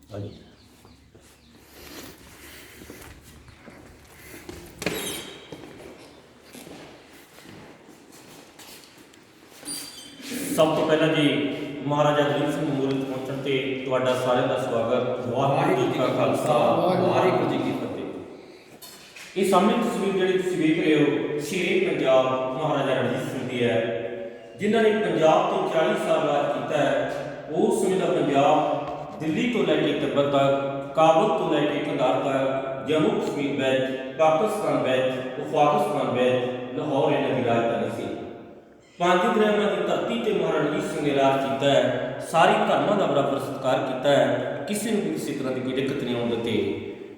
ਹਾਂਜੀ। ਸਭ ਤੋਂ ਪਹਿਲਾਂ ਜੀ ਮਹਾਰਾਜਾ ਦਲੀਪ ਸਿੰਘ ਮੂਰਤ ਪਹੁੰਚਣ ਤੇ ਤੁਹਾਡਾ ਸਾਰਿਆਂ ਦਾ ਸਵਾਗਤ। ਵਾਹਿਗੁਰੂ ਜੀ ਕਾ ਖਾਲਸਾ, ਵਾਹਿਗੁਰੂ ਜੀ ਕੀ ਫਤਿਹ। ਇਹ ਸਾਹਮਣੇ ਤਸਵੀਰ ਜਿਹੜੀ ਤੁਸੀਂ ਵੇਖ ਰਹੇ ਹੋ ਸ਼ੇਰੇ ਪੰਜਾਬ ਮਹਾਰਾਜਾ ਰਣਜੀਤ ਸਿੰਘ ਦੀ ਹੈ, ਜਿਨ੍ਹਾਂ ਨੇ ਪੰਜਾਬ ਤੇ 40 ਸਾਲ ਰਾਜ ਕੀਤਾ ਹੈ। ਉਸ ਸਮੇਂ ਦਾ ਪੰਜਾਬ ਦਿੱਲੀ ਤੋਂ ਲੈ ਕੇ ਤਿੱਬਤ ਤੱਕ, ਕਾਬਲ ਤੋਂ ਲੈ ਕੇ ਕੰਧਾਰ ਤੱਕ, ਜੰਮੂ ਕਸ਼ਮੀਰ ਵਿੱਚ, ਪਾਕਿਸਤਾਨ ਵਿੱਚ, ਅਫਗਾਨਿਸਤਾਨ ਵਿੱਚ, ਲਾਹੌਰ ਇਹਨਾਂ ਦੀ ਰਾਜਧਾਨੀ ਸੀ। ਪੰਜ ਦਰਿਆਵਾਂ ਦੀ ਧਰਤੀ ਤੇ ਮਹਾਰਾਜਾ ਰਣਜੀਤ ਸਿੰਘ ਨੇ ਰਾਜ ਕੀਤਾ ਹੈ। ਸਾਰੇ ਧਰਮਾਂ ਦਾ ਬਰਾਬਰ ਸਤਿਕਾਰ ਕੀਤਾ ਹੈ। ਕਿਸੇ ਨੂੰ ਵੀ ਕਿਸੇ ਤਰ੍ਹਾਂ ਦੀ ਕੋਈ ਦਿੱਕਤ ਨਹੀਂ ਆਉਣ ਦਿੱਤੀ।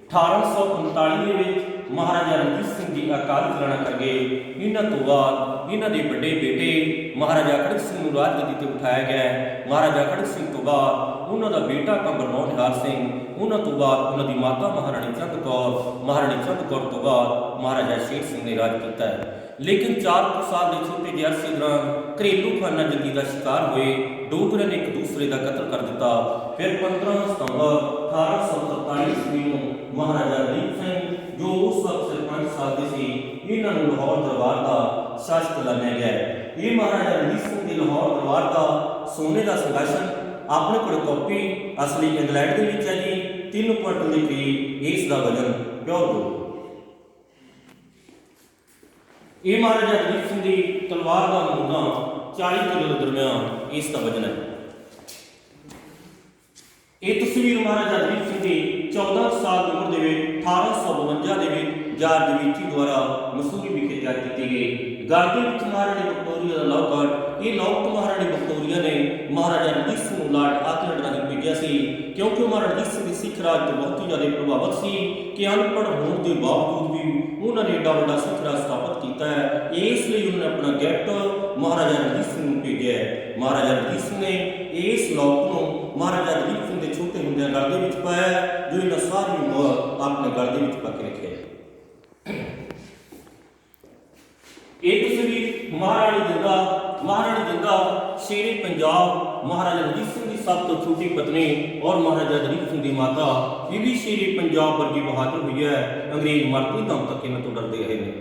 1839 ਦੇ ਵਿੱਚ ਮਹਾਰਾਜਾ ਰਣਜੀਤ ਸਿੰਘ ਜੀ ਅਕਾਲ ਚਲਾਣਾ ਕਰ ਗਏ। ਇਹਨਾਂ ਤੋਂ ਬਾਅਦ ਇਹਨਾਂ ਦੇ ਵੱਡੇ ਬੇਟੇ ਮਹਾਰਾਜਾ ਖੜਕ ਸਿੰਘ ਨੂੰ ਰਾਜਗੱਦੀ ਤੇ ਬਿਠਾਇਆ ਗਿਆ। ਮਹਾਰਾਜਾ ਖੜਕ ਸਿੰਘ ਤੋਂ ਬਾਅਦ ਉਹਨਾਂ ਦਾ ਬੇਟਾ ਕੰਵਰ ਨਿਹਾਲ ਸਿੰਘ, ਉਹਨਾਂ ਤੋਂ ਬਾਅਦ ਉਹਨਾਂ ਦੀ ਮਾਤਾ ਮਹਾਰਾਣੀ ਚੰਦ ਕੌਰ, ਮਹਾਰਾਣੀ ਚੰਦ ਕੌਰ ਤੋਂ ਬਾਅਦ ਮਹਾਰਾਜਾ ਸ਼ੇਰ ਸਿੰਘ ਨੇ ਰਾਜ ਕੀਤਾ ਹੈ। ਲੇਕਿਨ 4 ਸਾਲ ਦੇ ਛੋਟੇ ਜਿਹੇ ਅਰਸੇ ਦੌਰਾਨ ਘਰੇਲੂ ਖਾਨਾਜੰਗੀ ਦਾ ਸ਼ਿਕਾਰ ਹੋਏ। ਡੋਗਰਿਆਂ ਨੇ ਇੱਕ ਦੂਸਰੇ ਦਾ ਕਤਲ ਕਰ ਦਿੱਤਾ। ਫਿਰ 15 ਸਤੰਬਰ 1847 ਈਸਵੀ ਨੂੰ ਮਹਾਰਾਜਾ ਦਲੀਪ ਸਿੰਘ, ਜੋ ਉਸ ਵਕਤ ਸਿਰਫ 5 ਸਾਲ ਦੇ ਸੀ, ਇਹਨਾਂ ਨੂੰ ਲਾਹੌਰ ਦਰਬਾਰ ਦਾ ਸ਼ਾਸਕ ਐਲਾਨਿਆ ਗਿਆ। ਇਹ ਮਹਾਰਾਜਾ ਰਣਜੀਤ ਸਿੰਘ ਦੇ ਲਾਹੌਰ ਦਰਬਾਰ ਦਾ ਸੋਨੇ ਦਾ ਸੰਘਾਸਨ ਆਪਣੇ ਕੋਲ ਕਾਪੀ ਅਸਲੀ ਇੰਗਲੈਂਡ ਦੇ ਵਿੱਚ ਹੈ ਜੀ। 3 ਕੁਇੰਟਲ ਦੇ ਕਰੀਬ ਇਸ ਦਾ ਵਜ਼ਨ ਪਿਓਰ ਗੋਲਡ। ਇਹ ਮਹਾਰਾਜਾ ਦਲੀਪ ਸਿੰਘ ਦੀ ਤਲਵਾਰ ਦਾ ਨਮੂਨਾ 40 ਕਿਲੋ ਦੇ ਦਰਮਿਆਨ ਇਸ ਦਾ ਵਜ਼ਨ ਹੈ। ਇਹ ਤਸਵੀਰ ਮਹਾਰਾਜਾ ਦਲੀਪ ਸਿੰਘ ਦੀ 14 ਸਾਲ ਦੀ ਉਮਰ ਦੇ ਵਿੱਚ 1852 ਦੇ ਵਿੱਚ ਜਾਰਜ ਵੀਚੀ ਦੁਆਰਾ ਮਸੂਰੀ ਵਿਖੇ ਤਿਆਰ ਕੀਤੀ ਗਈ। ਗਲ ਦੇ ਵਿੱਚ ਮਹਾਰਾਣੀ ਵਿਕਟੋਰੀਆ ਦਾ ਲੌਕਟ। ਇਹ ਲੌਕਟ ਮਹਾਰਾਣੀ ਵਿਕਟੋਰੀਆ ਨੇ ਮਹਾਰਾਜਾ ਰਣਜੀਤ ਸਿੰਘ ਨੂੰ ਲਾਰਡ ਆਕਲੈਂਡ ਰਾਹੀਂ ਭੇਜਿਆ ਸੀ, ਕਿਉਂਕਿ ਮਹਾਰਾਜਾ ਰਣਜੀਤ ਸਿੰਘ ਦੀ ਸਿੱਖ ਰਾਜ ਤੋਂ ਬਹੁਤ ਹੀ ਜ਼ਿਆਦਾ ਪ੍ਰਭਾਵਿਤ ਸੀ ਕਿ ਅਨਪੜ੍ਹ ਹੋਣ ਦੇ ਬਾਵਜੂਦ ਵੀ ਉਹਨਾਂ ਨੇ ਏਡਾ ਵੱਡਾ ਸਿੱਖ ਰਾਜ ਸਥਾਪਿਤ ਕੀਤਾ ਹੈ। ਇਸ ਲਈ ਉਹਨਾਂ ਨੇ ਆਪਣਾ ਗਿਫਟ ਮਹਾਰਾਜਾ ਰਣਜੀਤ ਸਿੰਘ ਨੂੰ ਭੇਜਿਆ ਹੈ। ਮਹਾਰਾਜਾ ਰਣਜੀਤ ਸਿੰਘ ਨੇ ਇਸ ਲੌਕਟ ਨੂੰ ਮਹਾਰਾਜਾ ਰਣਜੀਤ ਸਿੰਘ ਦੇ ਛੋਟੇ ਹੁੰਦਿਆਂ ਗਲ ਦੇ ਵਿੱਚ ਪਾਇਆ, ਜੋ ਇਹਨਾਂ ਸਾਰੀ ਉਮਰ ਆਪਣੇ ਗਲ ਦੇ ਵਿੱਚ ਪਾ ਕੇ ਰੱਖਿਆ। ਇਹ ਤਸਵੀਰ ਮਹਾਰਾਣੀ ਜਿੰਦਾ ਸ਼ੇਰੇ ਪੰਜਾਬ ਮਹਾਰਾਜਾ ਰਣਜੀਤ ਸਿੰਘ ਦੀ ਸਭ ਤੋਂ ਛੋਟੀ ਪਤਨੀ ਔਰ ਮਹਾਰਾਜਾ ਦਲੀਪ ਸਿੰਘ ਦੀ ਮਾਤਾ, ਇਹ ਵੀ ਸ਼ੇਰੇ ਪੰਜਾਬ ਵਰਗੀ ਬਹਾਦਰ ਹੋਈ ਹੈ। ਅੰਗਰੇਜ਼ ਮਰਦੀ ਦਮ ਤੱਕ ਇਹਨਾਂ ਤੋਂ ਡਰਦੇ ਰਹੇ ਨੇ।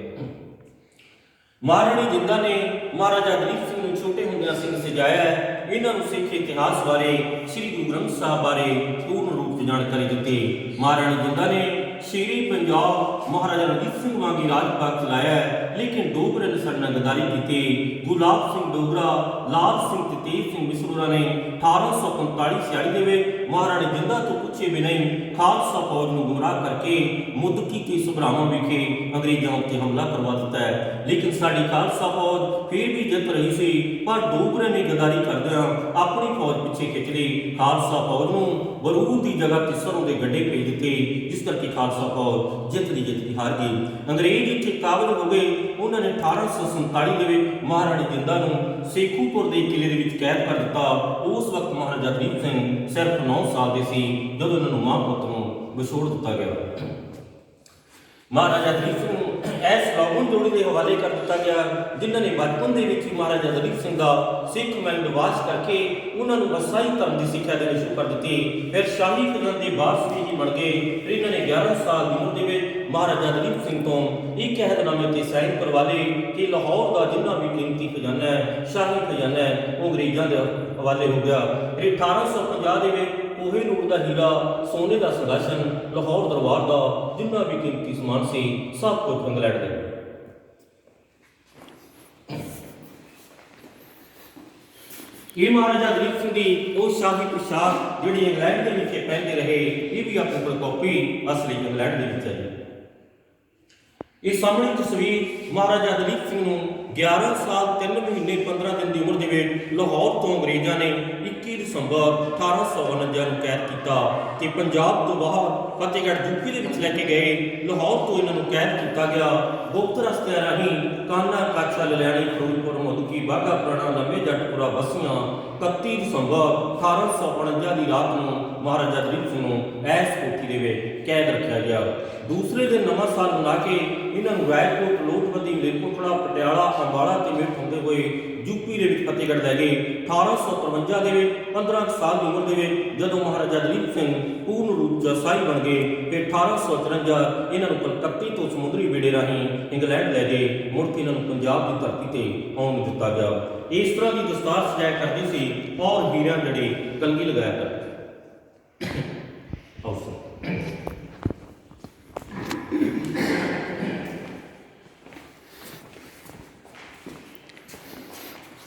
ਮਹਾਰਾਣੀ ਜਿੰਦਾ ਨੇ ਮਹਾਰਾਜਾ ਦਲੀਪ ਸਿੰਘ ਨੂੰ ਛੋਟੇ ਹੁੰਦਿਆਂ ਸਿੰਘ ਸਜਾਇਆ ਹੈ। ਇਹਨਾਂ ਨੂੰ ਸਿੱਖ ਇਤਿਹਾਸ ਬਾਰੇ, ਸ੍ਰੀ ਗੁਰੂ ਗ੍ਰੰਥ ਸਾਹਿਬ ਬਾਰੇ ਪੂਰਨ ਰੂਪ ਵਿੱਚ ਜਾਣਕਾਰੀ ਦਿੱਤੀ। ਮਹਾਰਾਣੀ ਜਿੰਦਾ ਨੇ ਸ਼ੇਰੇ ਪੰਜਾਬ ਮਹਾਰਾਜਾ ਰਣਜੀਤ ਸਿੰਘ ਵਾਂਗੀ ਰਾਜ ਭਾਗ ਚਲਾਇਆ ਹੈ, ਲੇਕਿਨ ਡੋਗਰਿਆਂ ਨੇ ਸਾਡੇ ਨਾਲ ਗਦਾਰੀ ਕੀਤੀ। ਗੁਲਾਬ ਸਿੰਘ ਡੋਗਰਾ, ਲਾਲ ਸਿੰਘ ਤੇ ਤੇਜ ਸਿੰਘ ਵਿਸਰੂਰਾ ਨੇ 1845-46 ਦੇ ਵਿੱਚ ਮਹਾਰਾਣੀ ਜਿੰਦਾ ਤੋਂ ਪੁੱਛੇ ਬਿਨਾਂ ਹੀ ਖਾਲਸਾ ਫੌਜ ਨੂੰ ਗੁੰਮਰਾਹ ਕਰਕੇ ਮੁੱਦਕੀ ਕੇ ਸੁਭਰਾਵਾਂ ਵਿਖੇ ਅੰਗਰੇਜ਼ਾਂ ਉੱਤੇ ਹਮਲਾ ਕਰਵਾ ਦਿੱਤਾ ਹੈ। ਲੇਕਿਨ ਸਾਡੀ ਖਾਲਸਾ ਫੌਜ ਫਿਰ ਵੀ ਜਿੱਤ ਰਹੀ ਸੀ, ਪਰ ਡੋਗਰਿਆਂ ਨੇ ਗਦਾਰੀ ਕਰਦਿਆਂ ਆਪਣੀ ਫੌਜ ਪਿੱਛੇ ਖਿੱਚ ਲਈ। ਖਾਲਸਾ ਫੌਜ ਨੂੰ ਬਰੂਦ ਦੀ ਜਗ੍ਹਾ ਤੇ ਸਰੋਂ ਦੇ ਗੱਡੇ ਭੇਜ ਦਿੱਤੇ, ਜਿਸ ਕਰਕੇ ਖਾਲਸਾ ਫੌਜ ਜਿੱਤਦੀ ਹਾਰ ਗਈ। ਅੰਗਰੇਜ਼ ਇੱਥੇ ਕਾਬਲ ਹੋ ਗਏ। ਉਹਨਾਂ ਨੇ 1847 ਦੇ ਵਿੱਚ ਮਹਾਰਾਣੀ ਜਿੰਦਾ ਨੂੰ ਸੇਖੂਪੁਰ ਦੇ ਕਿਲੇ ਦੇ ਵਿੱਚ ਕੈਦ ਕਰ ਦਿੱਤਾ। ਉਸ ਵਕਤ ਮਹਾਰਾਜਾ ਦਲੀਪ ਸਿੰਘ ਸਿਰਫ 9 ਸਾਲ ਦੇ ਸੀ ਜਦੋਂ ਉਹਨਾਂ ਨੂੰ ਮਾਂ ਪੁੱਤ ਨੂੰ ਵਿਛੋੜ ਦਿੱਤਾ ਗਿਆ। ਮਹਾਰਾਜਾ ਦਲੀਪ ਸਿੰਘ ਨੂੰ ਇਸ ਰੌਗਨ ਜੋੜੀ ਦੇ ਹਵਾਲੇ ਕਰ ਦਿੱਤਾ ਗਿਆ, ਜਿਨ੍ਹਾਂ ਨੇ ਬਚਪਨ ਦੇ ਵਿੱਚ ਹੀ ਮਹਾਰਾਜਾ ਦਲੀਪ ਸਿੰਘ ਦਾ ਸਿੱਖ ਮਹਿਲ ਨਿਵਾਸ ਕਰਕੇ ਉਹਨਾਂ ਨੂੰ ਈਸਾਈ ਧਰਮ ਦੀ ਸਿੱਖਿਆ ਦੇਣੀ ਸ਼ੁਰੂ ਕਰ ਦਿੱਤੀ। ਫਿਰ ਸ਼ਾਹੀ ਖਜ਼ਾਨੇ ਦੇ ਵਾਰਸ ਵੀ ਬਣ ਗਏ। ਫਿਰ ਇਹਨਾਂ ਨੇ 11 ਸਾਲ ਦੀ ਉਮਰ ਦੇ ਵਿੱਚ ਮਹਾਰਾਜਾ ਦਲੀਪ ਸਿੰਘ ਤੋਂ ਇੱਕ ਅਹਿਦਨਾਮੇ ਤੇ ਸਾਈਨ ਕਰਵਾ ਲਏ ਕਿ ਲਾਹੌਰ ਦਾ ਜਿੰਨਾ ਵੀ ਕੀਮਤੀ ਖਜ਼ਾਨਾ ਹੈ, ਸ਼ਾਹੀ ਖਜ਼ਾਨਾ ਹੈ, ਉਹ ਅੰਗਰੇਜ਼ਾਂ ਦੇ ਹਵਾਲੇ ਹੋ ਗਿਆ। ਫਿਰ 1850 ਦੇ ਵਿੱਚ ਕੋਹੇ ਨੂਰ ਦਾ ਹੀਰਾ, ਸੋਨੇ ਦਾ ਸੰਘਾਸਨ, ਲਾਹੌਰ ਦਰਬਾਰ ਦਾ ਜਿੰਨਾ ਵੀ ਕੀਮਤੀ ਸਮਾਨ ਸੀ, ਸਭ ਕੁਝ ਇੰਗਲੈਂਡ ਦੇ। ਇਹ ਮਹਾਰਾਜਾ ਦਲੀਪ ਸਿੰਘ ਦੀ ਉਹ ਸ਼ਾਹੀ ਪੁਸ਼ਾਕ ਜਿਹੜੀ ਇੰਗਲੈਂਡ ਦੇ ਵਿੱਚ ਪਹਿਨਦੇ ਰਹੇ, ਇਹ ਵੀ ਆਪਣੇ ਕੋਲ ਕਾਪੀ ਅਸਲੀ ਇੰਗਲੈਂਡ ਦੇ ਵਿੱਚ ਹੈ। ਇਹ ਸਾਹਮਣੇ ਤਸਵੀਰ ਮਹਾਰਾਜਾ ਦਲੀਪ ਸਿੰਘ ਨੂੰ 11 ਸਾਲ 3 ਮਹੀਨੇ 15 ਦਿਨ ਦੀ ਉਮਰ ਦੇ ਵਿੱਚ ਲਾਹੌਰ ਤੋਂ ਅੰਗਰੇਜ਼ਾਂ ਨੇ 21 ਦਸੰਬਰ 1849 ਨੂੰ ਕੈਦ ਕੀਤਾ ਤੇ ਪੰਜਾਬ ਤੋਂ ਬਾਹਰ ਫਤਿਹਗੜ੍ਹ ਯੂਪੀ ਦੇ ਵਿੱਚ ਲੈ ਕੇ ਗਏ। ਲਾਹੌਰ ਤੋਂ ਇਹਨਾਂ ਨੂੰ ਕੈਦ ਕੀਤਾ ਗਿਆ। ਗੁਪਤ ਰਸਤਿਆਂ ਰਾਹੀਂ ਕਾਨਾ, ਕਾਛਾ, ਲਲਿਆਣੀ, ਫਿਰੋਜ਼ਪੁਰ, ਮਧੂਕੀ, ਬਾਘਾ ਪੁਰਾਣਾ, ਲੰਮੇ ਜੱਟਪੁਰਾ, ਬਸੀਆਂ 31 ਦਸੰਬਰ 1849 ਦੀ ਰਾਤ ਨੂੰ ਮਹਾਰਾਜਾ ਦਲੀਪ ਸਿੰਘ ਨੂੰ ਐਸ ਕੋਠੀ ਦੇ ਵਿੱਚ ਕੈਦ ਰੱਖਿਆ ਗਿਆ। ਦੂਸਰੇ ਦਿਨ ਨਵਾਂ ਸਾਲ ਮਨਾ ਕੇ ਇਹਨਾਂ ਨੂੰ ਰਾਏਕੋਟ, ਲੋਟਬੰਦੀ, ਮਲੇਰਕੋਟਲਾ, ਪਟਿਆਲਾ, ਅੰਬਾਲਾ ਤੇ ਮੇਟ ਹੁੰਦੇ ਹੋਏ यूपी ਦੇ ਵਿੱਚ ਫਤਿਹਗੜ੍ਹ ਲੈ ਗਏ। 1853 ਦੇ ਵਿੱਚ 15 ਸਾਲ ਦੀ ਉਮਰ ਦੇ ਵਿੱਚ ਜਦੋਂ ਮਹਾਰਾਜਾ ਦਲੀਪ ਸਿੰਘ ਪੂਰਨ ਰੂਪ 'ਚ ਸ਼ਾਹੀ ਬਣ ਗਏ, ਫਿਰ 1854 ਇਹਨਾਂ ਨੂੰ ਕਲਕੱਤੇ ਤੋਂ ਸਮੁੰਦਰੀ ਬੇੜੇ ਰਾਹੀਂ ਇੰਗਲੈਂਡ ਲੈ ਗਏ। ਮੁੜ ਕੇ ਇਹਨਾਂ ਨੂੰ ਪੰਜਾਬ ਦੀ ਧਰਤੀ ਤੇ ਆਉਣ ਦਿੱਤਾ ਗਿਆ। ਇਸ ਤਰ੍ਹਾਂ ਦੀ ਦਸਤਾਰ ਸਜਾਇਆ ਕਰਦੇ ਸੀ ਔਰ ਹੀਰਿਆਂ ਜੜੇ ਕੰਗੀ ਲਗਾਇਆ ਕਰਦੇ।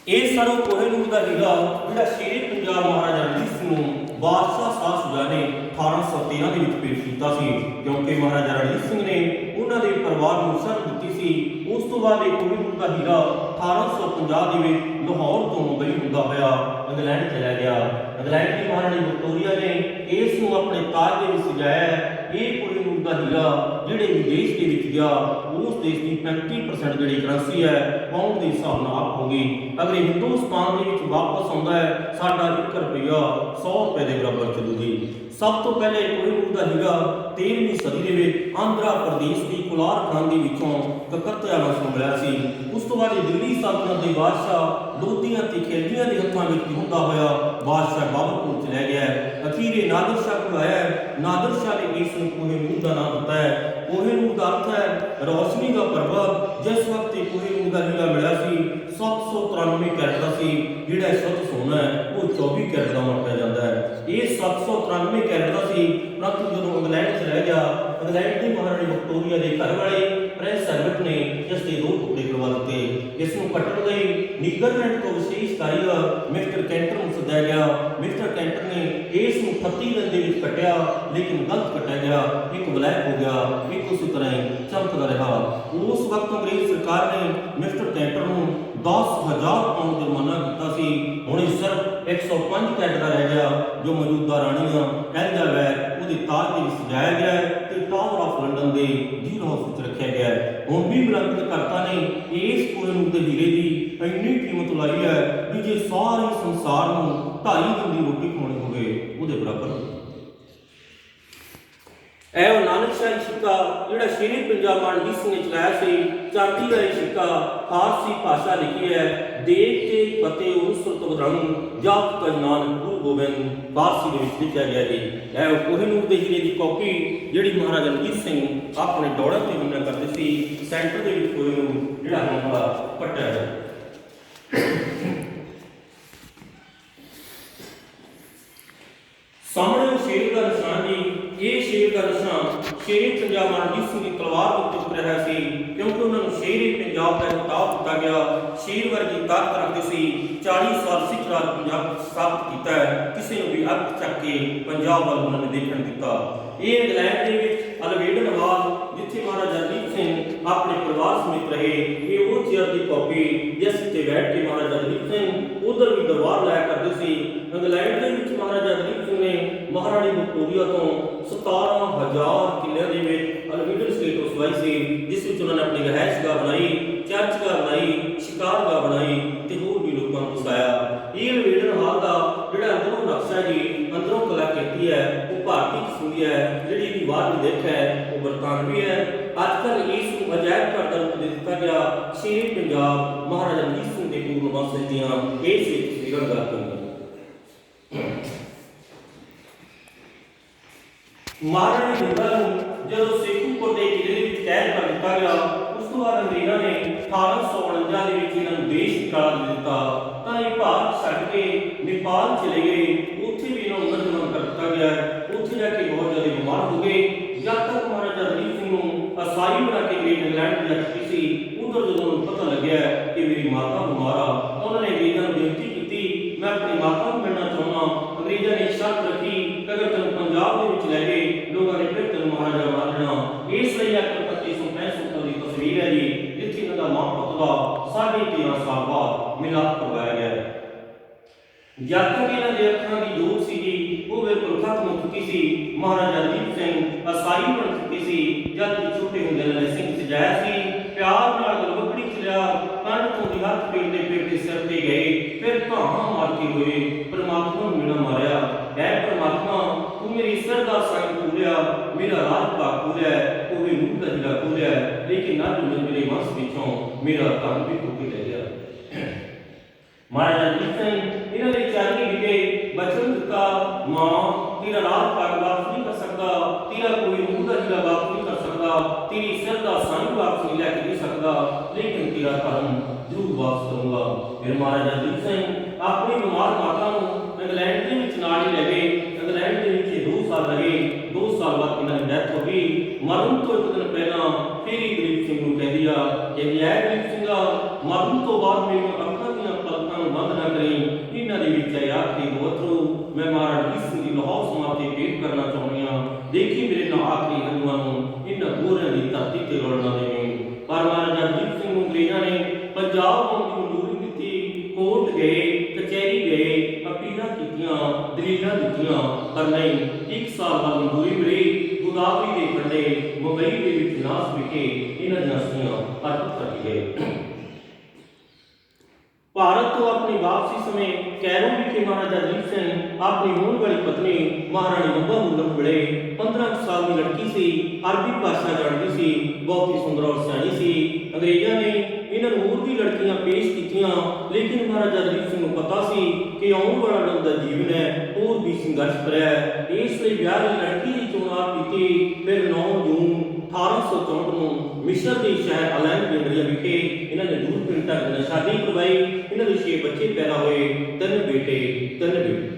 ਇਹ ਸਰੋਂ ਕੋਹਿਨੂਰ ਦਾ ਹੀਰਾ ਜਿਹੜਾ ਸ਼ੇਰੇ ਪੰਜਾਬ ਮਹਾਰਾਜਾ ਰਣਜੀਤ ਸਿੰਘ ਨੂੰ ਬਾਦਸ਼ਾਹ ਸ਼ਾਹ ਸੁਜਾ ਨੇ 1813 ਦੇ ਵਿੱਚ ਪੇਸ਼ ਕੀਤਾ ਸੀ, ਕਿਉਂਕਿ ਮਹਾਰਾਜਾ ਰਣਜੀਤ ਸਿੰਘ ਨੇ ਉਹਨਾਂ ਦੇ ਪਰਿਵਾਰ ਨੂੰ ਸ਼ਰਨ ਦਿੱਤੀ ਸੀ। ਉਸ ਤੋਂ ਬਾਅਦ ਇਹ ਕੋਹਿਨੂਰ ਦਾ ਹੀਰਾ 1850 ਦੇ ਵਿੱਚ ਲਾਹੌਰ ਤੋਂ ਮੁੰਬਈ ਹੁੰਦਾ ਹੋਇਆ ਇੰਗਲੈਂਡ ਚਲਾ ਗਿਆ। ਇੰਗਲੈਂਡ ਦੀ ਮਹਾਰਾਣੀ ਵਿਕਟੋਰੀਆ ਨੇ ਇਸ ਨੂੰ ਆਪਣੇ ਤਾਜ ਦੇ ਵਿੱਚ ਸਜਾਇਆ। ਇਹ ਕੋਹਿਨੂਰ ਦਾ ਹੀਰਾ ਜਿਹੜੇ ਵਿਦੇਸ਼ ਦੇ ਵਿੱਚ ਗਿਆ ਉਸ ਦੇਸ਼ ਦੀ 35% ਜਿਹੜੀ ਕਰੰਸੀ ਹੈ ਪਾਉਂਡ ਦੇ ਹਿਸਾਬ ਨਾਲ ਆਪ ਹੋ ਗਈ। ਅਗਰ ਹਿੰਦੁਸਤਾਨ ਦੇ ਵਿੱਚ ਵਾਪਸ ਆਉਂਦਾ ਹੈ ਸਾਡਾ 1 ਰੁਪਇਆ 100 ਰੁਪਏ ਦੇ ਬਰਾਬਰ ਚੱਲੂਗੀ। ਸਭ ਤੋਂ ਪਹਿਲੇ ਕੋਹਿਨੂਰ ਦਾ ਹੀਰਾ 13ਵੀਂ ਸਦੀ ਦੇ ਵਿੱਚ ਆਂਧਰਾ ਪ੍ਰਦੇਸ਼ ਦੀ ਕੋਲਾਰ ਖਾਨ ਦੇ ਵਿੱਚੋਂ ਕਲਕੱਤਾ ਨੂੰ ਮਿਲਿਆ ਸੀ। ਉਸ ਤੋਂ ਬਾਅਦ ਦਿੱਲੀ ਸਲਤਨਤ ਦੇ ਬਾਦਸ਼ਾਹ ਲੋਧੀਆਂ ਤੇ ਖਿਲਜੀਆਂ ਦੇ ਹੱਥਾਂ ਵਿੱਚ ਹੁੰਦਾ ਹੋਇਆ ਬਾਦਸ਼ਾਹ ਬਾਬਰ ਕੋਲ ਚਲਾ ਗਿਆ। ਅਖੀਰੇ ਨਾਦਰ ਸ਼ਾਹ ਕੋਲ ਆਇਆ। ਨਾਦਰ ਸ਼ਾਹ ਨੇ ਇਸ ਨੂੰ ਕੋਹਿਨੂਰ ਦਾ ਨਾਮ ਦਿੱਤਾ ਹੈ। ਕੋਹਿਨੂਰ ਦਾ ਅਰਥ ਹੈ ਰੌਸ਼ਨੀ ਦਾ ਪਰਬਤ। ਜਿਸ ਵਕਤ ਇਹ ਕੋਹਿਨੂਰ ਦਾ ਹੀਰਾ ਮਿਲਿਆ ਸੀ 793 ਕੈਰਟ ਦਾ ਸੀ, ਜਿਹੜਾ ਸ਼ੁੱਧ ਸੋਨਾ ਹੈ ਉਹ 24 ਕੈਰਟ ਦਾ ਮਾਪਿਆ ਜਾਂਦਾ ਹੈ। ਇਹ 793 ਕੈਰਟ ਦਾ ਸੀ, ਪਰੰਤੂ ਜਦੋਂ ਇੰਗਲੈਂਡ 'ਚ ਰਹਿ ਗਿਆ, ਇੰਗਲੈਂਡ ਦੀ ਮਹਾਰਾਣੀ ਵਿਕਟੋਰੀਆ ਦੇ ਘਰ ਵਾਲੇ ਪ੍ਰਿੰਸ ਐਲਬਰਟ ਨੇ ਇਸ ਦੇ 2 ਟੁਕੜੇ ਕਰਵਾ ਦਿੱਤੇ। ਇਸ ਨੂੰ ਕੱਟਣ ਲਈ ਨੀਦਰਲੈਂਡ ਤੋਂ ਵਿਸ਼ੇਸ਼ ਕਾਰੀਗਰ ਮਿਸਟਰ ਕੈਂਟਰ ਨੂੰ ਸੱਦਿਆ ਗਿਆ। ਮਿਸਟਰ ਕੈਂਟਰ ਨੇ ਇਸ ਨੂੰ 38 ਦਿਨ ਦੇ ਵਿੱਚ ਕੱਟਿਆ, ਲੇਕਿਨ ਗਲਤ ਕੱਟਿਆ ਗਿਆ। ਇੱਕ ਬਲੈਕ ਹੋ ਗਿਆ, ਇੱਕ ਉਸੇ ਤਰ੍ਹਾਂ ਹੀ ਚਮਕਦਾ ਰਿਹਾ। ਉਸ ਵਕਤ ਅੰਗਰੇਜ਼ ਸਰਕਾਰ ਨੇ ਮਿਸਟਰ ਕੈਂਟਰ ਨੂੰ 10,000 ਪਾਉਂਡ ਜੁਰਮਾਨਾ ਕੀਤਾ ਸੀ। ਹੁਣ ਇਹ ਸਿਰਫ 105 ਕੈਰਟ ਦਾ ਰਹਿ ਗਿਆ, ਜੋ ਮੌਜੂਦਾ ਰਾਣੀਆਂ ਐਲਿਜ਼ਾਬੈਥ ਉਹਦੇ ਤਾਜ ਦੇ ਵਿੱਚ ਸਜਾਇਆ ਗਿਆ ਹੈ ਤੇ ਟਾਵਰ ਆਫ ਲੰਡਨ ਦੇ ਜੀਲ ਹਾਊਸ ਵਿੱਚ ਰੱਖਿਆ ਗਿਆ ਹੈ। ਹੁਣ ਵੀ ਮੁਲੰਕਤਕਰਤਾ ਨੇ ਇਸ ਕੋਹਿਨੂਰ ਦੇ ਹੀਰੇ ਦੀ ਇੰਨੀ ਕੀਮਤ ਲਾਈ ਹੈ ਵੀ ਜੇ ਸਾਰੇ ਸੰਸਾਰ ਨੂੰ 2.5 ਦਿਨ ਦੀ ਰੋਟੀ ਖਵਾਉਣੀ ਹੋਵੇ ਉਹਦੇ ਬਰਾਬਰ। ਇਹ ਨਾਨਕਸ਼ਾਹੀ ਸਿੱਕਾ ਜਿਹੜਾ ਸ਼ੇਰੇ ਪੰਜਾਬ ਮਹਾਰਾਜਾ ਰਣਜੀਤ ਸਿੰਘ ਨੇ ਚਲਾਇਆ ਸੀ, ਚਾਂਦੀ ਦਾ ਇਹ ਸਿੱਕਾ ਫਾਰਸੀ ਭਾਸ਼ਾ ਲਿਖੀ ਹੈ। ਦੇਖ ਕੇ ਫਤਿਹ ਉਸਰਤ ਬਦਰੰਗ ਜਾਪ ਕਜ ਨਾਨਕ ਗੁਰੂ ਗੋਬਿੰਦ ਫਾਰਸੀ ਦੇ ਵਿੱਚ ਲਿਖਿਆ ਗਿਆ ਜੀ। ਇਹ ਕੋਹਿਨੂਰ ਦੇ ਹੀਰੇ ਦੀ ਕਾਪੀ ਜਿਹੜੀ ਮਹਾਰਾਜਾ ਰਣਜੀਤ ਸਿੰਘ ਆਪਣੇ ਦੌੜਾਂ ਤੇ ਬੰਨਿਆ ਕਰਦੇ ਸੀ। ਸੈਂਟਰ ਦੇ ਵਿੱਚ ਕੋਹਿਨੂਰ ਜਿਹੜਾ ਹੁੰਦਾ ਪੱਟਿਆ ਹੈ। ਸਾਹਮਣੇ ਸ਼ੇਰ ਦਾ ਨਿਸ਼ਾਨ ਜੀ, ਇਹ ਸ਼ੇਰ ਦਾ ਨਿਸ਼ਾਨ ਸ਼ੇਰੇ ਪੰਜਾਬ ਮਹਾਰਾਜਾ ਰਣਜੀਤ ਸਿੰਘ ਦੀ ਤਲਵਾਰ ਉੱਤੇ ਉਤਰਿਆ ਹੋਇਆ ਸੀ, ਕਿਉਂਕਿ ਉਹਨਾਂ ਨੂੰ ਸ਼ੇਰੇ ਪੰਜਾਬ ਦਾ ਖਿਤਾਬ ਦਿੱਤਾ ਗਿਆ। ਸ਼ੇਰ ਵਰਗੀ ਤਾਕਤ ਰੱਖਦੇ ਸੀ। 40 ਸਾਲ ਸਿੱਖ ਰਾਜ ਪੰਜਾਬ ਸਥਾਪਿਤ ਕੀਤਾ ਹੈ। ਕਿਸੇ ਨੂੰ ਵੀ ਅੱਖ ਚੱਕ ਕੇ ਪੰਜਾਬ ਵੱਲ ਉਹਨਾਂ ਨੇ ਦੇਖਣ ਦਿੱਤਾ। ਇਹ ਇੰਗਲੈਂਡ ਦੇ ਵਿੱਚ ਅਲਵੇਡਨ ਹਾਲ ਜਿੱਥੇ ਮਹਾਰਾਜਾ ਰਣਜੀਤ ਸਿੰਘ ਆਪਣੇ ਪਰਿਵਾਰ ਸਮੇਤ ਰਹੇ, ਇਹ ਉਹ ਚੇਅਰ ਦੀ ਕਾਪੀ ਜਿਸ ਤੇ ਬੈਠ ਕੇ ਮਹਾਰਾਜਾ ਰਣਜੀਤ ਸਿੰਘ ਉਧਰ ਵੀ ਦਰਬਾਰ ਲਾਇਆ ਕਰਦੇ ਸੀ। ਇੰਗਲੈਂਡ ਦੇ ਵਿੱਚ ਮਹਾਰਾਜਾ ਰਣਜੀਤ ਸਿੰਘ ਨੇ ਮਹਾਰਾਣੀ ਵਿਕਟੋਰੀਆ ਤੋਂ 17,000 ਕਿੱਲਿਆਂ ਦੇ ਵਿੱਚ ਅਲਵੇਡਨ ਸਟੇਟ ਵਸਵਾਈ ਸੀ, ਜਿਸ ਵਿੱਚ ਉਹਨਾਂ ਨੇ ਆਪਣੀ ਰਿਹਾਇਸ਼ਗਾਹ ਬਣਾਈ, ਚਰਚਗਾਹ ਬਣਾਈ, ਸ਼ਿਕਾਰਗਾਹ ਬਣਾਈ ਤੇ ਹੋਰ ਵੀ ਲੋਕਾਂ ਨੂੰ ਵਸਾਇਆ। ਇਹ ਅਲਵੇਡਨ ਹਾਲ ਦਾ ਜਿਹੜਾ ਅੰਦਰੋਂ ਨਕਸ਼ਾ ਜੀ, ਅੰਦਰੋਂ ਕਲਾਕ੍ਰਿਤੀ ਹੈ ਉਹ ਭਾਰਤੀ ਕਿਸਮ ਦੀ ਹੈ। ਜਿਹੜੀ ਇਹਦੀ ਬਾਹਰ ਦੀ ਦਿੱਖ ਹੈ ਉਹ ਬਰਤਾਨਵੀ ਹੈ। ਅੱਜ ਕੱਲ੍ਹ ਇਸ ਨੂੰ ਅਜਾਇਬ ਘਰ ਦਾ ਰੂਪ ਦੇ ਦਿੱਤਾ ਗਿਆ। ਸ਼ੇਰੇ ਪੰਜਾਬ ਮਹਾਰਾਜਾ ਰਣਜੀਤ ਸਿੰਘ ਦੇ ਪੂਰਨ ਵੰਸ਼ ਦੀਆਂ ਇਹ ਸੀ ਤਸਵੀਰਾਂ ਦਾ ਮਹਾਰਾਣੀ ਜਿੰਦਾ ਨੂੰ ਜਦੋਂ ਸੇਖੂਪੁਰ ਦੇ ਕਿਲੇ ਦੇ ਵਿੱਚ ਕੈਦ ਕਰ ਦਿੱਤਾ ਗਿਆ, ਉਸ ਤੋਂ ਬਾਅਦ ਅੰਗਰੇਜ਼ਾਂ ਨੇ 1849 ਦੇ ਵਿੱਚ ਇਹਨਾਂ ਨੂੰ ਦੇਸ਼ ਨਿਕਾਲ ਦਿੱਤਾ। ਤਾਂ ਇਹ ਭਾਰਤ ਛੱਡ ਕੇ ਨੇਪਾਲ ਚਲੇ ਗਏ। ਉੱਥੇ ਵੀ ਇਹਨਾਂ ਨੂੰ ਨਜ਼ਰਬੰਦ ਕਰ ਦਿੱਤਾ ਗਿਆ। ਉੱਥੇ ਜਾ ਕੇ ਬਹੁਤ ਜ਼ਿਆਦਾ ਬਿਮਾਰ ਹੋ ਗਏ। ਜਦ ਤੱਕ ਮਹਾਰਾਜਾ ਰਣਜੀਤ ਸਿੰਘ ਨੂੰ ਅਸਾਈ ਬਣਾ ਕੇ ਗ੍ਰੇਟ ਇੰਗਲੈਂਡ ਜਾ ਚੁੱਕੀ ਸੀ, ਉਧਰ ਜਦੋਂ ਉਹਨੂੰ ਪਤਾ ਲੱਗਿਆ ਕਿ ਮੇਰੀ ਮਾਤਾ ਬਿਮਾਰ ਆ, ਉਹਨਾਂ ਨੇ ਅੰਗਰੇਜ਼ਾਂ ਨੂੰ ਬੇਨਤੀ ਕੀਤੀ ਮੈਂ ਆਪਣੀ ਮਾਤਾ ਨੂੰ ਮਿਲਣਾ ਚਾਹੁੰਦਾ। ਅੰਗਰੇਜ਼ਾਂ ਨੇ ਸ਼ਰਤ ਰੱਖੀ ਕਿ ਅਗਰ ਤੈਨੂੰ ਪੰਜਾਬ ਦੇ ਵਿੱਚ ਲੈ ਗਏ ਲੋਕਾਂ ਨੇ ਫਿਰ ਤੈਨੂੰ ਮਹਾਰਾਜਾ ਬਣਾ ਦੇਣਾ। ਇਸ ਲਈ 3165 ਦੀ ਤਸਵੀਰ ਹੈ ਜੀ, ਜਿੱਥੇ ਇਹਨਾਂ ਦਾ ਮਾਂ ਪੁੱਤ ਦਾ 13.5 ਸਾਲ ਬਾਅਦ ਮਿਲਾਪ ਕਰਵਾਇਆ ਗਿਆ। ਜਦ ਤੱਕ ਇਹਨਾਂ ਦੇ ਅੱਖਾਂ ਦੀ ਜੋਤ ਸੀ ਜੀ ਉਹ ਬਿਲਕੁਲ ਖਤਮ ਹੋ ਚੁੱਕੀ ਸੀ। ਮਹਾਰਾਜਾ ਰਣਜੀਤ ਸਿੰਘ ਅਸਾਈ ਬਣ ਚੁੱਕੇ ਸੀ। ਜਦ ਕਿ ਛੋਟੇ ਹੁੰਦੇ ਨੇ ਸਿੰਘ ਸਜਾਇਆ ਸੀ, ਪਿਆਰ ਨਾਲ ਗਲਵਕੜੀ ਚਲਿਆ, ਕੰਨ ਤੋਂ ਦੀ ਹੱਥ ਪੇਟ ਦੇ ਸਿਰ ਤੇ ਗਏ, ਫਿਰ ਧਾਹਾਂ ਮਾਰ ਕੇ ਹੋਏ ਪਰਮਾਤਮਾ ਨੂੰ ਮਿਲਣ ਮਾਰਿਆ। ਐ ਪਰਮਾਤਮਾ ਤੂੰ ਮੇਰੀ ਸਿਰ ਦਾ ਸੰਗ ਖੋਲਿਆ, ਮੇਰਾ ਰਾਜ ਭਾਗ ਖੋਲਿਆ, ਉਹ ਵੀ ਮੂੰਹ ਦਾ ਹੀਰਾ ਖੋਲਿਆ, ਲੇਕਿਨ ਨਾ ਤੂੰ ਮੇਰੇ ਵੰਸ਼ ਵਿੱਚੋਂ ਮੇਰਾ ਧਨ ਵੀ ਖੋਹ ਕੇ ਲੈ ਗਿਆ। महाराजा रणजीत सिंह इन्होंने चाली विखे बचन दिता, मां तेरा राज पाट वापस नहीं कर सकता, तेरा कोई रूह का हीरा वापस नहीं कर सकता, तेरी सिर का सन वापस नहीं लेके दे सकता, लेकिन तेरा धर्म जरूर वापस करूंगा। फिर महाराजा रणजीत सिंह अपनी बीमार माता को इंग्लैंड के विच नाल ही ले गए। इंग्लैंड के विच 2 साल रहे। 2 साल बाद इन्हां दी डेथ हो गई। मरण तो एक दिन पहला फिर ही दलीप सिंह को कह दिया कि ऐ दलीप सिंह मरण तो बाद मेरी अखां दीआं पलकां नूं बंद ना करी, इन्हां दे विच है आखिरी दो अथरू मैं महाराजा रणजीत सिंह दी लाहौर समाते भेंट करना चाहुंदी हां। देखी मेरे नाल आखिरी हंझूआं नूं इन्हां गोरियां दी धरती ते रुलना देवीं। पर महाराजा रणजीत सिंह नूं अंग्रेज़ां ने पंजाब आउण दी मंजूरी दित्ती। कोर्ट गए, कचहरी गए, अपीलां कीतियां, दलीलां दित्तियां, पर नहीं। 1 साल बाद मंजूरी मिली। गोदावरी के कंढे मुंबई के विच नास विखे इन्हां दी अस्थियां अर्पित कर गए। भारत तो अपनी वापसी समय कैरो विखे महाराजा रणजीत सिंह अपनी होने वाली पत्नी महारानी बंबा मुल्लर मिले। 15 साल की लड़की सी, अरबी भाषा जानती सी, बहुत ही सुंदर और सियाणी सी। अंग्रेजों ने इन्होंने होर भी लड़कियां पेश कीतियां, लेकिन महाराजा रणजीत सिंह को पता सी कि आने वाला उनका जीवन है और भी संघर्ष भरा है। इसलिए ब्याह लड़की की चोण आप की। फिर 9 जून 1864 को मिस्र के शहर अलेक्जेंड्रिया विखे इन्होंने दूरबीन ढंग नाल शादी करवाई। इन्होंने 6 बच्चे पैदा हुए, 3 बेटे 3 बेटी।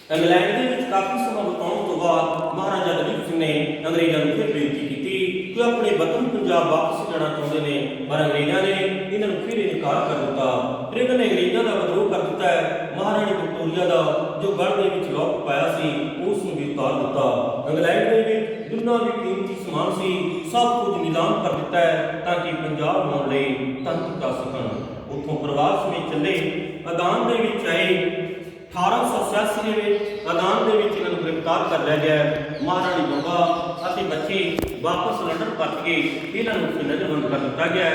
इंग्लैंड के विच काफ़ी समय बिताने तो बाद महाराजा रणजीत सिंह ने अंग्रेज़ों को फिर बेनती की कि अपने वतन पंजाब वापस जाना चाहते हैं, पर अंग्रेज़ों ने इन्होंने फिर इनकार कर दिता। फिर इन्होंने अंग्रेज़ों का विद्रोह कर दिता है। महारानी विक्टोरिया का जो गढ़ के विच लॉक पाया सी उसनूं भी उतार दिता। इंग्लैंड के विच जिन्ना भी कीमती समान सी सब कुछ नीलाम कर दिता है ताकि पंजाब आउण लई तंत्र कर सकन। उत्थों प्रवास में चले अदान के विच आए। 1886 के अदान के विच इन्हां नूं गिरफ्तार कर लिया गया। महारानी बंबा अते बच्चे वापस लंडन परत गए। इन्हां नूं नज़रबंद कर दिता गया।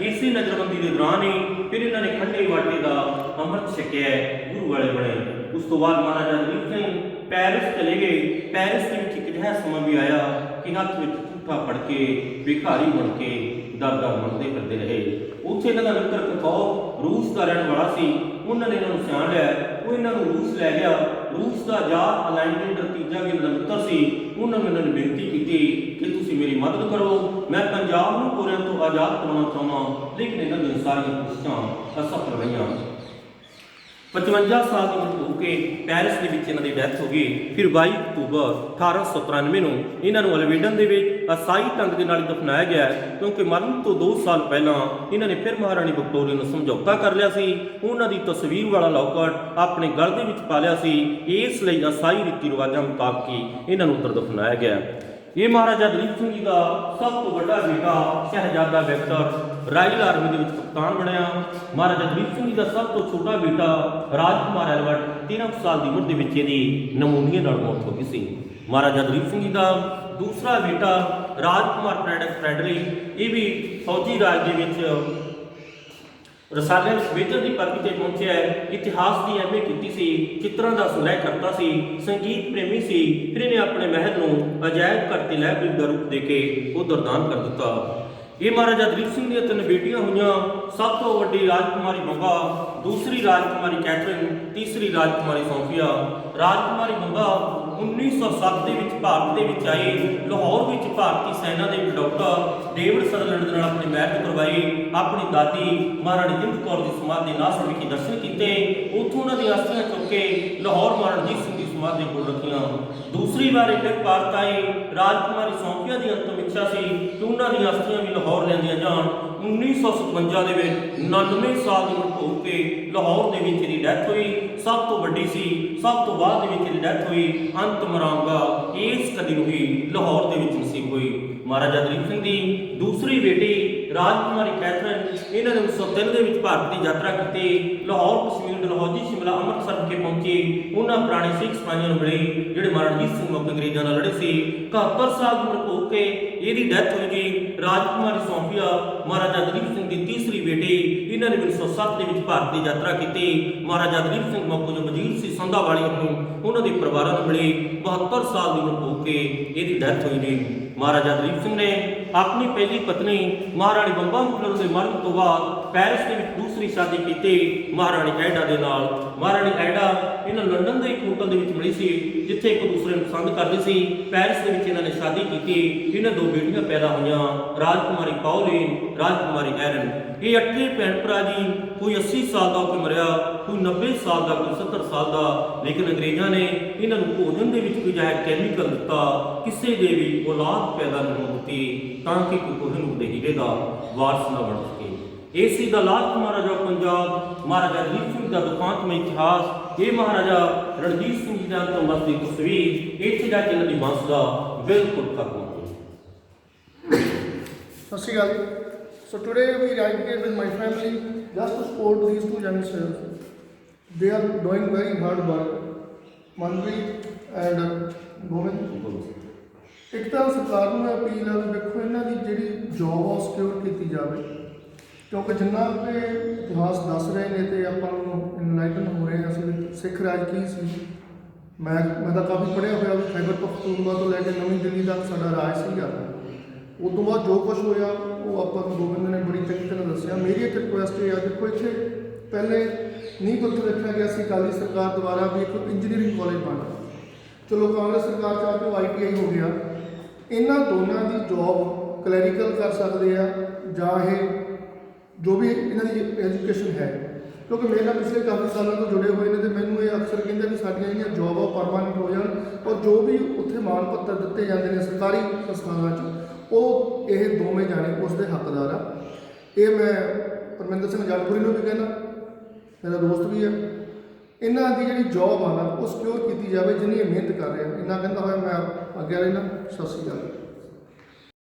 इसी नज़रबंदी के दौरान ही फिर इन्हां ने खंडे वाटे का अमृत छकिया, गुरु वाले बने। उस तो बाद महाराजा रणजीत सिंह पैरिस चले गए। पैरिस के विच एक अजिहा समा भी आया कि हत्थ विच झूठा फड़ के भिखारी बन के दर-दर मंगते फिरते रहे। उत्थे इन्हां दा मित्र कथौक रूस का रहने वाला सी। उन्होंने इन्हों सियाण लिया, वो इन्हों रूस लै गया। रूस का आजाद अलेक्जेंडर तीजा भी इन्होंने मित्र सी। उन्होंने इन्होंने बेनती की कि तुसीं मेरी मदद करो, मैं पंजाब नूं गोरियां तो आज़ाद करवाना चाहुंदा। लेकिन इन्हां दी सारियां कोशिशां असफल रहियां। 55 साल की उम्र हो के पैरिस के विच इन्हां दी डेथ हो गई। फिर 22 अक्तूबर 1893 ਨੂੰ ਇਹਨਾਂ ਨੂੰ ਅਲਵੇਡਨ ਦੇ ਵਿੱਚ ਅਸਾਈ ਢੰਗ ਦੇ ਨਾਲ ਦਫਨਾਇਆ ਗਿਆ, ਕਿਉਂਕਿ ਮਰਨ ਤੋਂ 2 ਸਾਲ ਪਹਿਲਾਂ ਇਹਨਾਂ ਨੇ ਫਿਰ ਮਹਾਰਾਣੀ ਵਿਕਟੋਰੀਆ ਨੂੰ ਸਮਝੌਤਾ ਕਰ ਲਿਆ ਸੀ। ਉਹਨਾਂ ਦੀ ਤਸਵੀਰ ਵਾਲਾ ਲੌਕਟ ਆਪਣੇ ਗਲ ਦੇ ਵਿੱਚ ਪਾ ਲਿਆ ਸੀ। ਇਸ ਲਈ ਅਸਾਈ ਰੀਤੀ ਰਿਵਾਜਾਂ ਮੁਤਾਬਕ ਹੀ ਇਹਨਾਂ ਨੂੰ ਉੱਧਰ ਦਫਨਾਇਆ ਗਿਆ। ये महाराजा दलीप सिंह जी का सब तो बड़ा बेटा शहजादा विक्टर रायल आर्मी के कप्तान बनया। महाराजा दलीप सिंह जी का सब तो छोटा बेटा राजकुमार एलबर्ट 13 साल की उम्र के नमूनीए नाल मौत हो गई सी। महाराजा दलीप सिंह जी का दूसरा बेटा राजकुमार फ्रैडरिक ये भी फौजी राज के रसाले मेजर की पदवी पर पहुंचे है। इतिहास की एम ए की सी, चित्रों का संग्रह करता सी, संगीत प्रेमी सी। फिर इन्हें अपने महल को अजायब घर से लाइब्रेरी का रूप देके उधर दान कर दिता। ये महाराजा दलीप सिंह दी 3 बेटियां हुई। सब तो वड्डी राजकुमारी बंबा, दूसरी राजकुमारी कैथरीन, तीसरी राजकुमारी सोफिया। राजकुमारी बंबा 1907 के भारत के आई। लाहौर में भारतीय सेना के डॉक्टर डेविड सदरलैंड के अपनी मैरिज करवाई। अपनी दादी महाराणी जिंद कौर की समाधि नासर विखे दर्शन किए। उत्थों उन्होंने अस्थियां चुक के लाहौर महाराणा रणजीत सिंह की समाधि कोल रखियां। दूसरी बार फिर भारत आए। राजकुमारी सौंफिया की अंतिम इच्छा सी कि उन्होंने अस्थियां भी लाहौर लिया जान। 1957 के 99 साल की उम्र हो के लाहौर के डेथ हुई। सब तो वड्डी सी, सब तो बाद डेथ हुई। अंतिम आरामगा इस कदी हुई लाहौर के नसीब हुई। महाराजा दलीप सिंह की दूसरी बेटी राजकुमारी कैथरीन इन्होंने 1903 के भारत की यात्रा की। लाहौर कश्मीर डलहौजी शिमला अमृतसर के पहुंची। उन्होंने पुराने सिख सिपाहियों मिले जोड़े महाराजा रणजीत सिंह मौके अंग्रेजों नाल लड़े सी। 71 साल की उम्र हो के ਇਹਦੀ ਡੈਥ ਹੋਈ ਜੀ। ਰਾਜਕੁਮਾਰੀ ਸੋਫੀਆ ਮਹਾਰਾਜਾ ਦਲੀਪ ਸਿੰਘ ਦੀ ਤੀਸਰੀ ਬੇਟੀ। ਇਹਨਾਂ ਨੇ 1907 ਦੇ ਵਿੱਚ ਭਾਰਤ ਦੀ ਯਾਤਰਾ ਕੀਤੀ। ਮਹਾਰਾਜਾ ਦਲੀਪ ਸਿੰਘ ਮੱਕੂ ਜੋ ਵਜ਼ੀਰ ਸੀ ਸੰਧਾਵਾਲੀ ਨੂੰ ਉਹਨਾਂ ਦੇ ਪਰਿਵਾਰਾਂ ਨੂੰ ਮਿਲੇ। 72 ਸਾਲ ਦੀ ਉਮਰ ਹੋ ਕੇ ਇਹਦੀ ਡੈਥ ਹੋਈ ਜੀ। ਮਹਾਰਾਜਾ ਦਲੀਪ ਸਿੰਘ ਨੇ ਆਪਣੀ ਪਹਿਲੀ ਪਤਨੀ ਮਹਾਰਾਣੀ ਬੰਬਾ ਮੁਖਲਰ ਦੇ ਮਰਨ ਤੋਂ ਬਾਅਦ ਪੈਰਿਸ ਦੇ ਵਿੱਚ ਦੂਸਰੀ ਸ਼ਾਦੀ ਕੀਤੀ ਮਹਾਰਾਣੀ ਐਡਾ ਦੇ ਨਾਲ। ਮਹਾਰਾਣੀ ਐਡਾ ਇਹਨਾਂ ਲੰਡਨ ਦੇ ਇੱਕ ਹੋਟਲ ਦੇ ਵਿੱਚ ਮਿਲੀ ਸੀ, ਜਿੱਥੇ ਇੱਕ ਦੂਸਰੇ ਨੂੰ ਪਸੰਦ ਕਰਦੇ ਸੀ। ਪੈਰਿਸ ਦੇ ਵਿੱਚ ਇਹਨਾਂ ਨੇ ਸ਼ਾਦੀ ਕੀਤੀ। ਇਹਨਾਂ ਦੋ ਬੇਟੀਆਂ ਪੈਦਾ ਹੋਈਆਂ, ਰਾਜਕੁਮਾਰੀ ਪਾਉਲੀਨ, ਰਾਜਕੁਮਾਰੀ ਐਰਨ। ਇਹ 8 ਭੈਣ ਭਰਾ ਜੀ। ਕੋਈ 80 ਸਾਲ ਦਾ ਹੋ ਕੇ ਮਰਿਆ, ਕੋਈ 90 ਸਾਲ ਦਾ, ਕੋਈ 70 ਸਾਲ ਦਾ। ਲੇਕਿਨ ਅੰਗਰੇਜ਼ਾਂ ਨੇ ਇਹਨਾਂ ਨੂੰ ਭੋਜਨ ਦੇ ਵਿੱਚ ਕੋਈ ਅਜਿਹਾ ਕੈਮੀਕਲ ਦਿੱਤਾ, ਕਿਸੇ ਦੇ ਵੀ ਔਲਾਦ ਪੈਦਾ ਨਹੀਂ ਦਿੱਤੀ, ਤਾਂ ਕਿ ਕੋਈ ਕੋਹਿਨੂਰ ਦੇ ਹੀਰੇ ਦਾ ਵਾਰਸ ਨਾ ਬਣ ਸਕੇ। ਇਹ ਸੀ ਦਾ ਲਾਸਟ ਮਹਾਰਾਜਾ ਪੰਜਾਬ, ਮਹਾਰਾਜਾ ਰਣਜੀਤ ਸਿੰਘ ਦਾ ਦੁਖਾਂਤਮਈ ਇਤਿਹਾਸ। ਇਹ ਮਹਾਰਾਜਾ ਰਣਜੀਤ ਸਿੰਘ ਜੀ ਦਾ ਅੰਤਮ ਦੀ ਤਸਵੀਰ ਇੱਥੇ ਜਾ ਕੇ ਇਹਨਾਂ ਦੀ ਵੰਸ਼ ਦਾ ਬਿਲਕੁਲ ਖਤਮ ਹੋ ਗਈ। ਸਤਿ ਸ਼੍ਰੀ ਅਕਾਲ ਜੀ। So today we ride here with my family just to support these two youngsters. They are doing very hard work. Manpreet and Govind. ਇੱਕ ਤਾਂ ਸਰਕਾਰ ਨੂੰ ਅਪੀਲ ਹੈ ਵੀ ਵੇਖੋ ਇਹਨਾਂ ਦੀ ਜਿਹੜੀ ਜੋਬ ਆ ਸਿਕਿਉਰ ਕੀਤੀ ਜਾਵੇ, ਕਿਉਂਕਿ ਜਿੰਨਾ ਕਿ ਇਤਿਹਾਸ ਦੱਸ ਰਹੇ ਨੇ ਤੇ ਆਪਾਂ ਨੂੰ ਇਨਲਾਈਟਨ ਹੋ ਰਹੇ ਹਾਂ ਅਸੀਂ ਵੀ ਸਿੱਖ ਰਾਜ ਕੀ ਸੀ। ਮੈਂ ਤਾਂ ਕਾਫੀ ਪੜ੍ਹਿਆ ਹੋਇਆ ਵੀ ਖੈਬਰ ਪਖਤੂਨਖਵਾ ਤੋਂ ਲੈ ਕੇ ਨਵੀਂ ਦਿੱਲੀ ਤੱਕ ਸਾਡਾ ਰਾਜ ਸੀਗਾ। ਉਸ ਤੋਂ ਬਾਅਦ ਜੋ ਕੁਛ ਹੋਇਆ ਉਹ ਆਪਾਂ ਨੂੰ ਗੋਬਿੰਦ ਨੇ ਬੜੀ ਚੰਗੀ ਤਰ੍ਹਾਂ ਦੱਸਿਆ। ਮੇਰੀ ਇੱਕ ਰਿਕੁਐਸਟ ਇਹ ਆ, ਦੇਖੋ ਇੱਥੇ ਪਹਿਲੇ ਨੀਂਹ ਪੱਥਰ ਰੱਖਿਆ ਗਿਆ ਸੀ ਅਕਾਲੀ ਸਰਕਾਰ ਦੁਆਰਾ ਵੀ ਇੱਕ ਇੰਜੀਨੀਅਰਿੰਗ ਕਾਲਜ ਬਣਨਾ। ਚਲੋ ਕਾਂਗਰਸ ਸਰਕਾਰ ਚਾਹ ਕੇ ITI ਹੋ ਗਿਆ। ਇਹਨਾਂ ਦੋਨਾਂ ਦੀ ਜੋਬ ਕਲੈਰੀਕਲ ਕਰ ਸਕਦੇ ਆ ਜਾਂ ਇਹ ਜੋ ਵੀ ਇਹਨਾਂ ਦੀ ਐਜੂਕੇਸ਼ਨ ਹੈ, ਕਿਉਂਕਿ ਮੇਰੇ ਨਾਲ ਪਿਛਲੇ ਕਾਫੀ ਸਾਲਾਂ ਤੋਂ ਜੁੜੇ ਹੋਏ ਨੇ ਤੇ ਮੈਨੂੰ ਇਹ ਅਕਸਰ ਕਹਿੰਦੇ ਵੀ ਸਾਡੀਆਂ ਜਿਹੜੀਆਂ ਜੋਬ ਆ ਪਰਮਾਨੈਂਟ ਹੋ ਜਾਣ ਔਰ ਜੋ ਵੀ ਉੱਥੇ ਮਾਣ ਪੱਤਰ ਦਿੱਤੇ ਜਾਂਦੇ ਨੇ ਸਰਕਾਰੀ ਸੰਸਥਾਵਾਂ 'ਚ ਉਹ ਇਹ ਦੋਵੇਂ ਜਾਣੇ ਉਸ ਦੇ ਹੱਕਦਾਰ ਆ। ਇਹ ਮੈਂ ਪਰਮਿੰਦਰ ਸਿੰਘ ਜੱਟਪੁਰੀ ਨੂੰ ਵੀ ਕਹਿੰਦਾ, ਮੇਰਾ ਦੋਸਤ ਵੀ ਹੈ। ਇਹਨਾਂ ਦੀ ਜਿਹੜੀ ਜੋਬ ਆ ਨਾ ਉਹ ਸਿਕਿਉਰ ਕੀਤੀ ਜਾਵੇ ਜਿੰਨੀ ਇਹ ਮਿਹਨਤ ਕਰ ਰਹੇ ਆ। ਇੰਨਾ ਕਹਿੰਦਾ ਹੋਇਆ ਮੈਂ ਅੱਗੇ ਰਹਿਣਾ। ਸਤਿ ਸ਼੍ਰੀ ਅਕਾਲ।